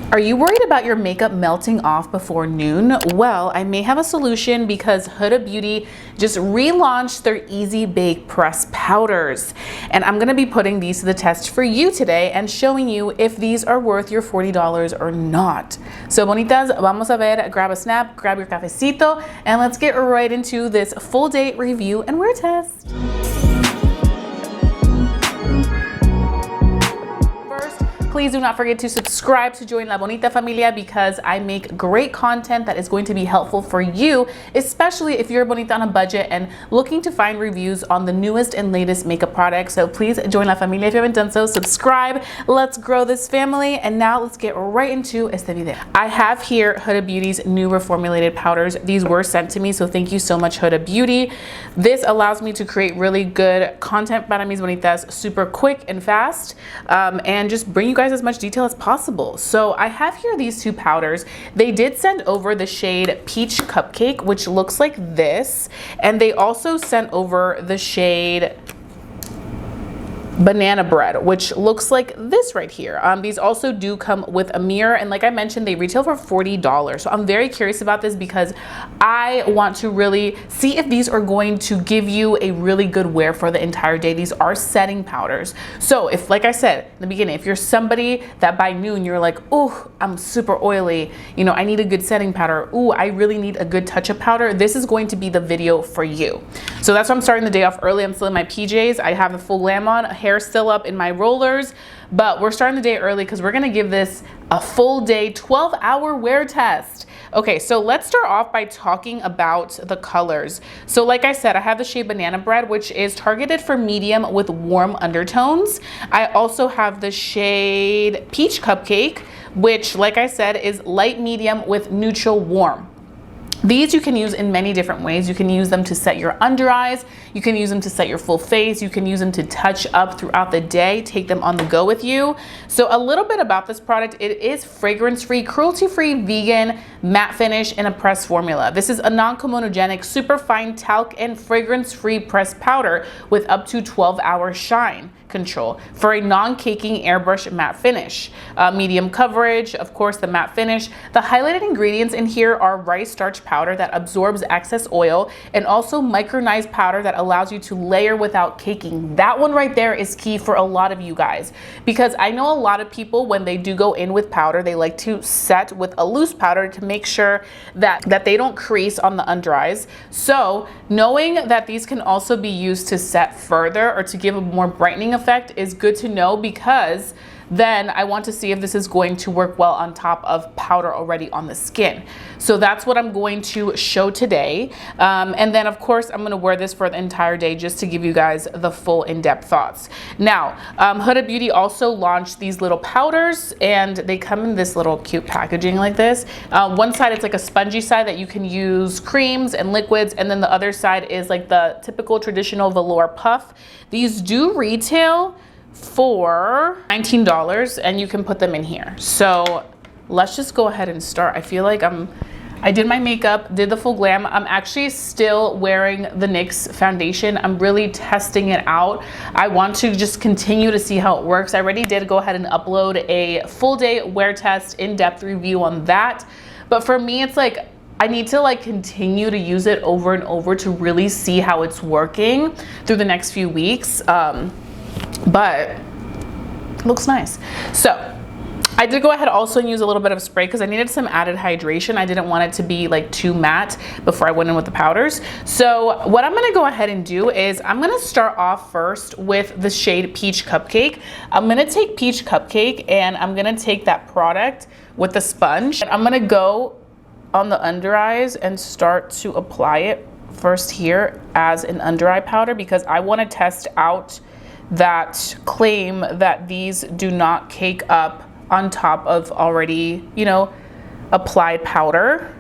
Are you worried about your makeup melting off before noon? Well, I may have a solution because Huda Beauty just relaunched their Easy Bake Press powders. And I'm gonna be putting these to the test for you today and showing you if these are worth your $40 or not. So bonitas, vamos a ver, grab a snap, grab your cafecito, and let's get right into this full day review and wear test. Please do not forget to subscribe to join La Bonita Familia because I make great content that is going to be helpful for you, especially if you're a bonita on a budget and looking to find reviews on the newest and latest makeup products. So please join La Familia if you haven't done so. Subscribe. Let's grow this family. And now let's get right into este video. I have here Huda Beauty's new reformulated powders. These were sent to me, so thank you so much, Huda Beauty. This allows me to create really good content para mis bonitas super quick and fast, and just bring you guys as much detail as possible. So I have here these two powders. They did send over the shade Peach Cupcake, which looks like this, and they also sent over the shade Banana Bread, which looks like this right here. These also do come with a mirror, and like I mentioned, they retail for $40. So I'm very curious about this because I want to really see if these are going to give you a really good wear for the entire day. These are setting powders. So if, like I said in the beginning, if you're somebody that by noon you're like, oh, I'm super oily, you know, I need a good setting powder. Ooh, I really need a good touch-up powder. This is going to be the video for you. So that's why I'm starting the day off early. I'm still in my PJs. I have the full glam on, hair still up in my rollers, but we're starting the day early because we're gonna give this a full day 12-hour wear test. Okay, so let's start off by talking about the colors. So like I said, I have the shade Banana Bread, which is targeted for medium with warm undertones. I also have the shade Peach Cupcake, which like I said is light medium with neutral warm. These you can use in many different ways. You can use them to set your under eyes. You can use them to set your full face. You can use them to touch up throughout the day. Take them on the go with you. So a little bit about this product. It is fragrance-free, cruelty-free, vegan, matte finish in a press formula. This is a non-comedogenic, super fine talc and fragrance-free pressed powder with up to 12-hour shine control for a non-caking airbrush matte finish. Medium coverage, of course, the matte finish. The highlighted ingredients in here are rice starch powder that absorbs excess oil and also micronized powder that allows you to layer without caking. That one right there is key for a lot of you guys because I know a lot of people when they do go in with powder, they like to set with a loose powder to make sure that they don't crease on the under eyes. So knowing that these can also be used to set further or to give a more brightening effect is good to know because then I want to see if this is going to work well on top of powder already on the skin. So that's what I'm going to show today. And then of course, I'm gonna wear this for the entire day just to give you guys the full in-depth thoughts. Now, Huda Beauty also launched these little powders and they come in this little cute packaging like this. One side, it's like a spongy side that you can use creams and liquids. And then the other side is like the typical traditional velour puff. These do retail for $19 and you can put them in here. So let's just go ahead and start. I feel like I did my makeup, did the full glam. I'm actually still wearing the NYX foundation. I'm really testing it out. I want to just continue to see how it works. I already did go ahead and upload a full day wear test in-depth review on that. But for me, it's like, I need to like continue to use it over and over to really see how it's working through the next few weeks. But it looks nice. So I did go ahead also and use a little bit of spray because I needed some added hydration. I didn't want it to be like too matte before I went in with the powders. So what I'm gonna go ahead and do is I'm gonna start off first with the shade Peach Cupcake. I'm gonna take Peach Cupcake and I'm gonna take that product with the sponge. And I'm gonna go on the under eyes and start to apply it first here as an under eye powder because I wanna test out that claim that these do not cake up on top of already, you know, applied powder.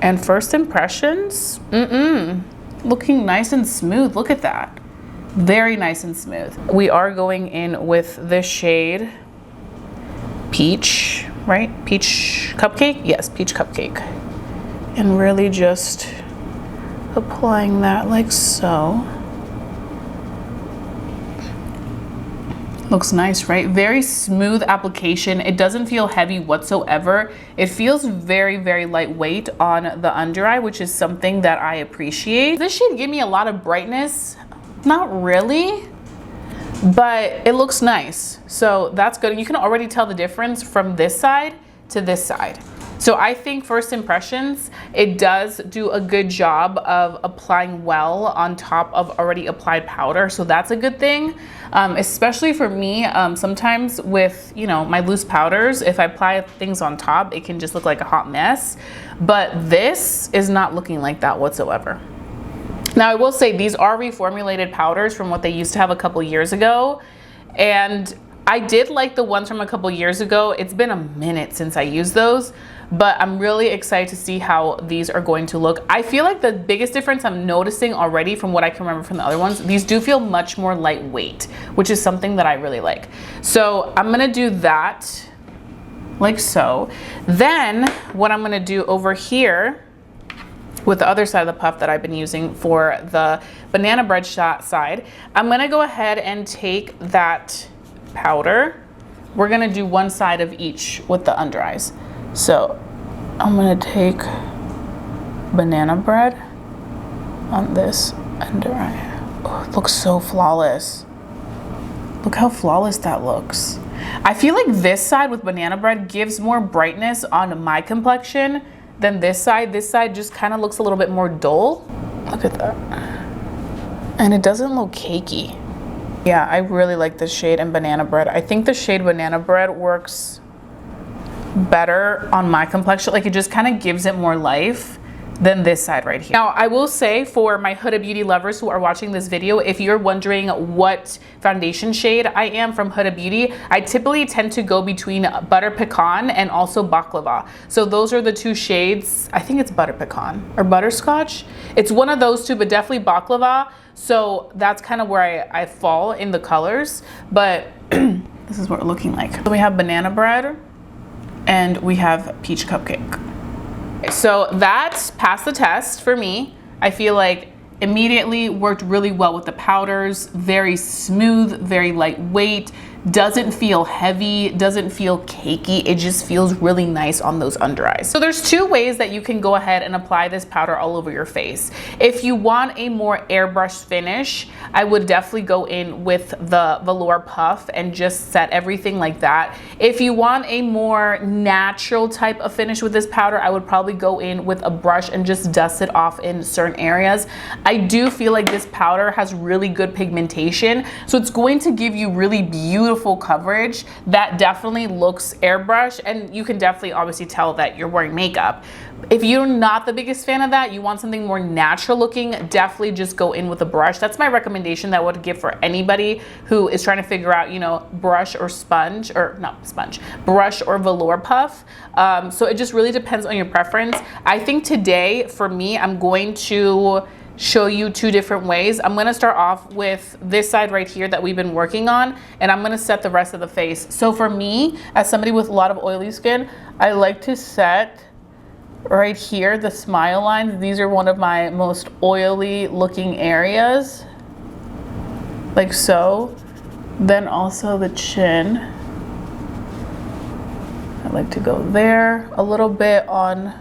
And first impressions, looking nice and smooth. Look at that. Very nice and smooth. We are going in with the shade Peach, right? Peach Cupcake? Yes, Peach Cupcake. And really just applying that like so. Looks nice, right? Very smooth application. It doesn't feel heavy whatsoever. It feels very, very lightweight on the under eye, which is something that I appreciate. This shade give me a lot of brightness. Not really, but it looks nice. So that's good. You can already tell the difference from this side to this side. So I think first impressions, it does do a good job of applying well on top of already applied powder. So that's a good thing, especially for me. Sometimes with, you know, my loose powders, if I apply things on top, it can just look like a hot mess. But this is not looking like that whatsoever. Now I will say these are reformulated powders from what they used to have a couple years ago. And I did like the ones from a couple years ago. It's been a minute since I used those, but I'm really excited to see how these are going to look. I feel like the biggest difference I'm noticing already from what I can remember from the other ones, these do feel much more lightweight, which is something that I really like. So I'm gonna do that like so. Then what I'm gonna do over here with the other side of the puff that I've been using for the banana bread shot side, I'm gonna go ahead and take that powder. We're gonna do one side of each with the under eyes. So I'm gonna take banana bread on this under eye. Oh, it looks so flawless. Look how flawless that looks. I feel like this side with banana bread gives more brightness on my complexion than this side. This side just kind of looks a little bit more dull. Look at that. And it doesn't look cakey. Yeah, I really like this shade in banana bread. I think the shade banana bread works better on my complexion. Like it just kind of gives it more life than this side right here. Now, I will say for my Huda Beauty lovers who are watching this video, if you're wondering what foundation shade I am from Huda Beauty, I typically tend to go between Butter Pecan and also Baklava. So those are the two shades. I think it's Butter Pecan or Butterscotch. It's one of those two, but definitely Baklava. So that's kind of where I fall in the colors, but this is what we're looking like. So we have banana bread and we have peach cupcake. So that passed the test for me. I feel like immediately worked really well with the powders, very smooth, very lightweight, doesn't feel heavy, doesn't feel cakey. It just feels really nice on those under eyes. So there's two ways that you can go ahead and apply this powder all over your face. If you want a more airbrush finish, I would definitely go in with the velour puff and just set everything like that. If you want a more natural type of finish with this powder, I would probably go in with a brush and just dust it off in certain areas. I do feel like this powder has really good pigmentation, so it's going to give you really beautiful coverage that definitely looks airbrush, and you can definitely obviously tell that you're wearing makeup. If you're not the biggest fan of that, you want something more natural looking, definitely just go in with a brush. That's my recommendation that I would give for anybody who is trying to figure out, you know, brush or sponge, or not sponge, brush or velour puff. So it just really depends on your preference. I think today for me, I'm going to show you two different ways. I'm gonna start off with this side right here that we've been working on, and I'm gonna set the rest of the face. So for me, as somebody with a lot of oily skin, I like to set right here the smile lines. These are one of my most oily looking areas, like so. Then also the chin, I like to go there, a little bit on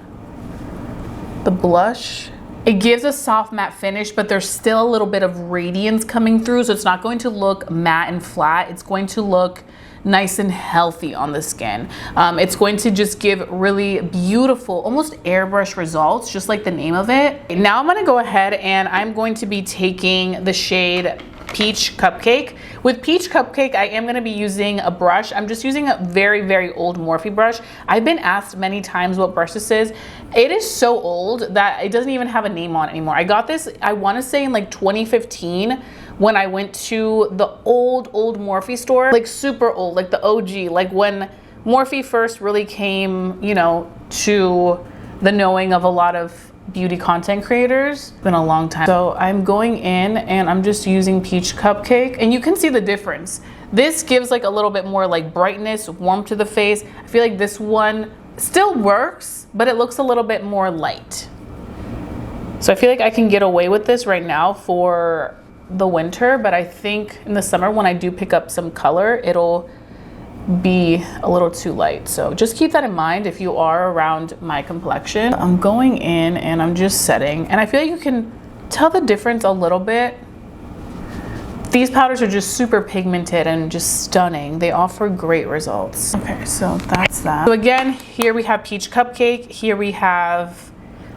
the blush. It gives a soft matte finish, but there's still a little bit of radiance coming through, so it's not going to look matte and flat. It's going to look nice and healthy on the skin. It's going to just give really beautiful, almost airbrush results, just like the name of it. Now I'm gonna go ahead and I'm going to be taking the shade Peach Cupcake. With Peach Cupcake, I am going to be using a brush. I'm just using a very, very old Morphe brush. I've been asked many times what brush this is. It is so old that it doesn't even have a name on it anymore. I got this, I want to say in like 2015 when I went to the old Morphe store, like super old, like the OG, like when Morphe first really came, you know, to the knowing of a lot of beauty content creators. It's been a long time. So I'm going in and I'm just using Peach Cupcake, and you can see the difference. This gives like a little bit more like brightness, warmth to the face. I feel like this one still works, but it looks a little bit more light. So I feel like I can get away with this right now for the winter, but I think in the summer when I do pick up some color, it'll be a little too light. So just keep that in mind if you are around my complexion. I'm going in and I'm just setting, and I feel like you can tell the difference a little bit. These powders are just super pigmented and just stunning. They offer great results. Okay, so that's that. So again, here we have peach cupcake. Here we have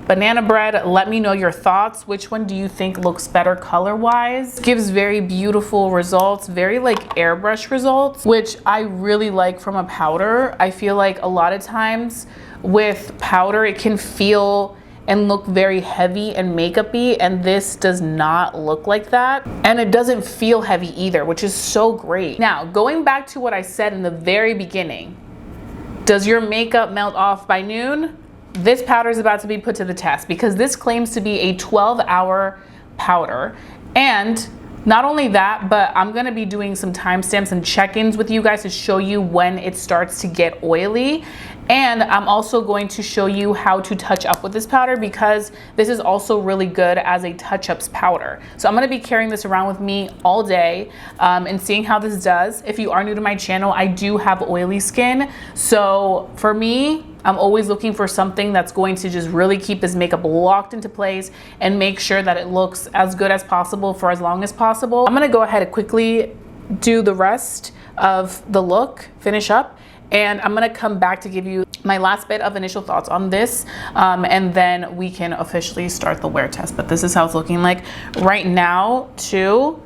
banana bread. Let me know your thoughts. Which one do you think looks better color-wise? Gives very beautiful results, very like airbrush results, which I really like from a powder. I feel like a lot of times with powder, it can feel and look very heavy and makeup-y, and this does not look like that. And it doesn't feel heavy either, which is so great. Now, going back to what I said in the very beginning, does your makeup melt off by noon? This powder is about to be put to the test because this claims to be a 12-hour powder. And not only that, but I'm gonna be doing some timestamps and check-ins with you guys to show you when it starts to get oily. And I'm also going to show you how to touch up with this powder because this is also really good as a touch-ups powder. So I'm gonna be carrying this around with me all day and seeing how this does. If you are new to my channel, I do have oily skin. So for me, I'm always looking for something that's going to just really keep this makeup locked into place and make sure that it looks as good as possible for as long as possible. I'm gonna go ahead and quickly do the rest of the look, finish up, and I'm gonna come back to give you my last bit of initial thoughts on this, and then we can officially start the wear test. But this is how it's looking like right now too.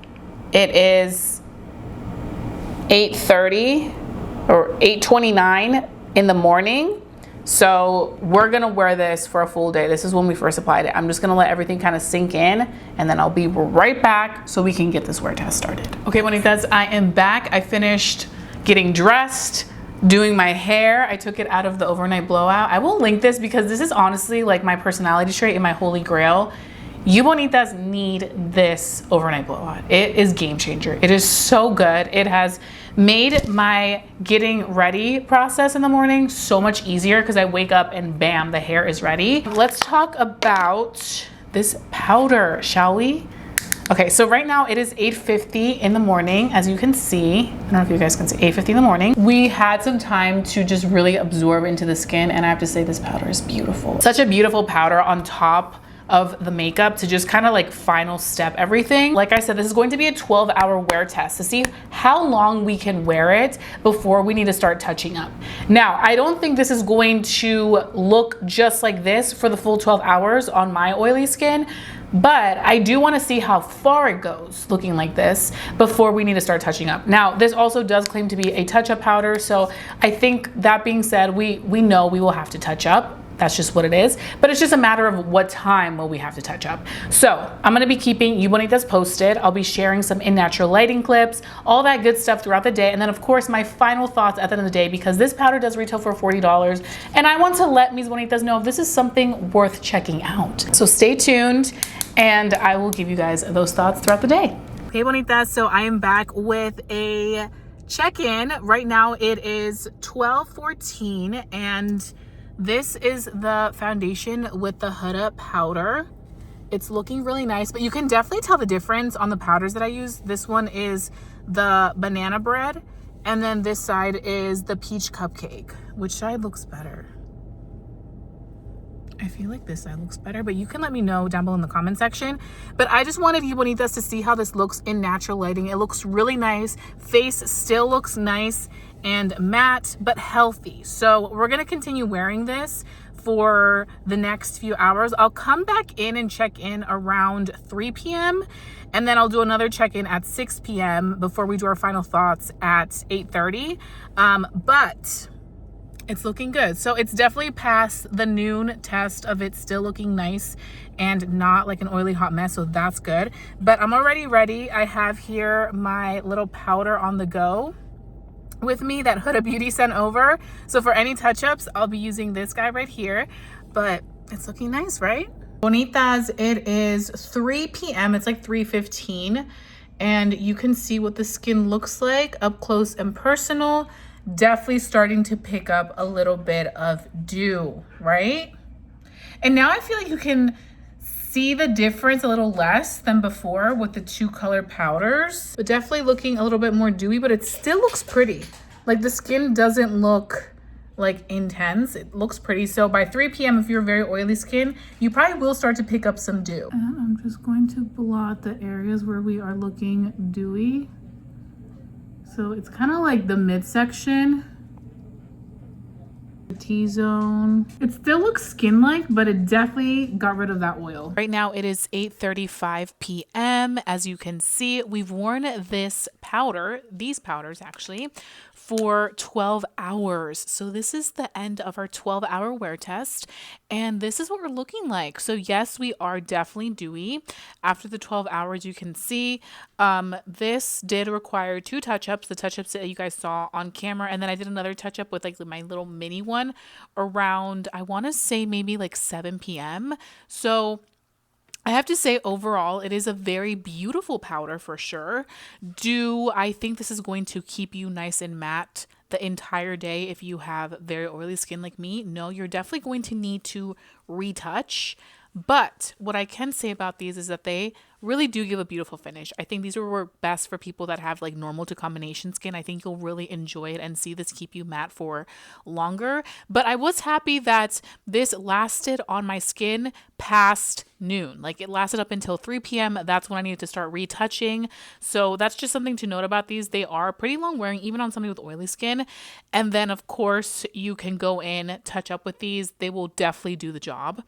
It is 8:30 or 8:29 in the morning. So we're gonna wear this for a full day. This is when we first applied it. I'm just gonna let everything kind of sink in, and then I'll be right back so we can get this wear test started. Okay, bonitas, I am back. I finished getting dressed, doing my hair. I took it out of the overnight blowout. I will link this because this is honestly like my personality trait and my holy grail. You bonitas need this overnight blowout. It is game changer. It is so good. It has made my getting ready process in the morning so much easier because I wake up and bam, the hair is ready. Let's talk about this powder, shall we? Okay, so right now it is 8:50 in the morning, as you can see. I don't know if you guys can see, 8:50 in the morning. We had some time to just really absorb into the skin, and I have to say this powder is beautiful. Such a beautiful powder on top of the makeup to just kind of like final step everything. Like I said, this is going to be a 12-hour wear test to see how long we can wear it before we need to start touching up. Now, I don't think this is going to look just like this for the full 12 hours on my oily skin, but I do want to see how far it goes looking like this before we need to start touching up. Now, this also does claim to be a touch-up powder, so I think that being said, we know we will have to touch up. That's just what it is. But it's just a matter of what time will we have to touch up. So I'm gonna be keeping you bonitas posted. I'll be sharing some in natural lighting clips, all that good stuff throughout the day. And then of course, my final thoughts at the end of the day, because this powder does retail for $40. And I want to let mis bonitas know if this is something worth checking out. So stay tuned and I will give you guys those thoughts throughout the day. Okay, bonitas, so I am back with a check-in. Right now it is 12:14 and this is the foundation with the Huda powder. It's looking really nice, but you can definitely tell the difference on the powders that I use. This one is the banana bread, and then this side is the peach cupcake. Which side looks better? I feel like this side looks better, but you can let me know down below in the comment section. But I just wanted you bonitas to see how this looks in natural lighting. It looks really nice. Face still looks nice and matte, but healthy. So we're gonna continue wearing this for the next few hours. I'll come back in and check in around 3 p.m. and then I'll do another check-in at 6 p.m. before we do our final thoughts at 8:30. But it's looking good. So it's definitely past the noon test of it still looking nice and not like an oily hot mess, so that's good. But I'm already ready. I have here my little powder on the go with me that Huda Beauty sent over. So for any touch-ups, I'll be using this guy right here, but it's looking nice, right? Bonitas, it is 3 p.m. It's like 3:15, and you can see what the skin looks like up close and personal. Definitely starting to pick up a little bit of dew, right? And now I feel like you can see the difference a little less than before with the 2 color powders, but definitely looking a little bit more dewy, but it still looks pretty. Like the skin doesn't look like intense, it looks pretty. So by 3 p.m. if you're very oily skin, you probably will start to pick up some dew. And I'm just going to blot the areas where we are looking dewy. So it's kind of like the midsection, the T-zone. It still looks skin-like, but it definitely got rid of that oil. Right now it is 8:35 p.m. As you can see, we've worn this powder, these powders actually, for 12 hours. So this is the end of our 12-hour wear test, and this is what we're looking like. So yes, we are definitely dewy. After the 12 hours, you can see this did require 2 touch-ups, the touch-ups that you guys saw on camera, and then I did another touch-up with like my little mini one around, I want to say maybe like 7 p.m. So I have to say, overall, it is a very beautiful powder for sure. Do I think this is going to keep you nice and matte the entire day if you have very oily skin like me? No, you're definitely going to need to retouch. But what I can say about these is that they really do give a beautiful finish. I think these will work best for people that have like normal to combination skin. I think you'll really enjoy it and see this keep you matte for longer. But I was happy that this lasted on my skin past noon. Like it lasted up until 3 p.m. That's when I needed to start retouching. So that's just something to note about these. They are pretty long wearing, even on somebody with oily skin. And then of course you can go in, touch up with these. They will definitely do the job.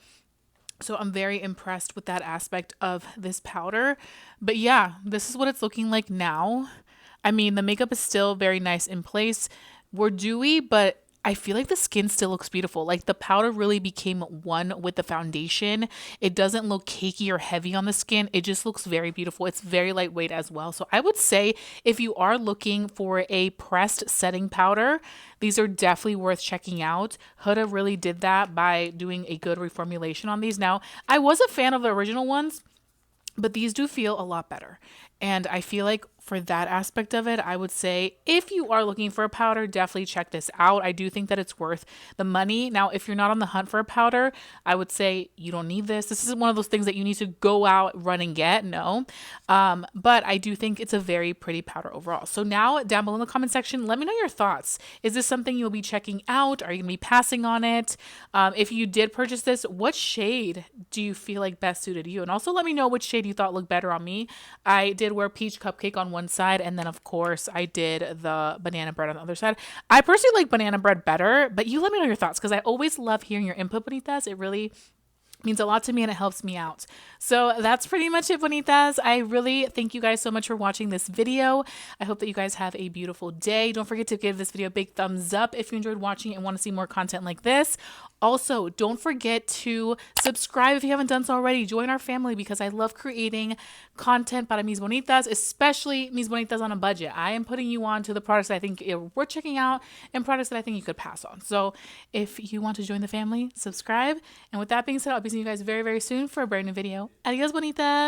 So I'm very impressed with that aspect of this powder. But yeah, this is what it's looking like now. I mean, the makeup is still very nice in place. We're dewy, but I feel like the skin still looks beautiful. Like the powder really became one with the foundation. It doesn't look cakey or heavy on the skin. It just looks very beautiful. It's very lightweight as well. So I would say if you are looking for a pressed setting powder, these are definitely worth checking out. Huda really did that by doing a good reformulation on these. Now, I was a fan of the original ones, but these do feel a lot better. And I feel like for that aspect of it, I would say if you are looking for a powder, definitely check this out. I do think that it's worth the money. Now, if you're not on the hunt for a powder, I would say you don't need this. This isn't one of those things that you need to go out, run and get. No. But I do think it's a very pretty powder overall. So now down below in the comment section, let me know your thoughts. Is this something you'll be checking out? Are you going to be passing on it? If you did purchase this, what shade do you feel like best suited you? And also let me know which shade you thought looked better on me. I did wear peach cupcake on one side, and then of course I did the banana bread on the other side. I personally like banana bread better, but you let me know your thoughts because I always love hearing your input, bonitas. It really means a lot to me and it helps me out. So that's pretty much it, bonitas. I really thank you guys so much for watching this video. I hope that you guys have a beautiful day. Don't forget to give this video a big thumbs up if you enjoyed watching it and want to see more content like this. Also, don't forget to subscribe if you haven't done so already. Join our family because I love creating content para mis bonitas, especially mis bonitas on a budget. I am putting you on to the products that I think we're checking out and products that I think you could pass on. So if you want to join the family, subscribe. And with that being said, I'll be seeing you guys very, very soon for a brand new video. Adios, bonitas.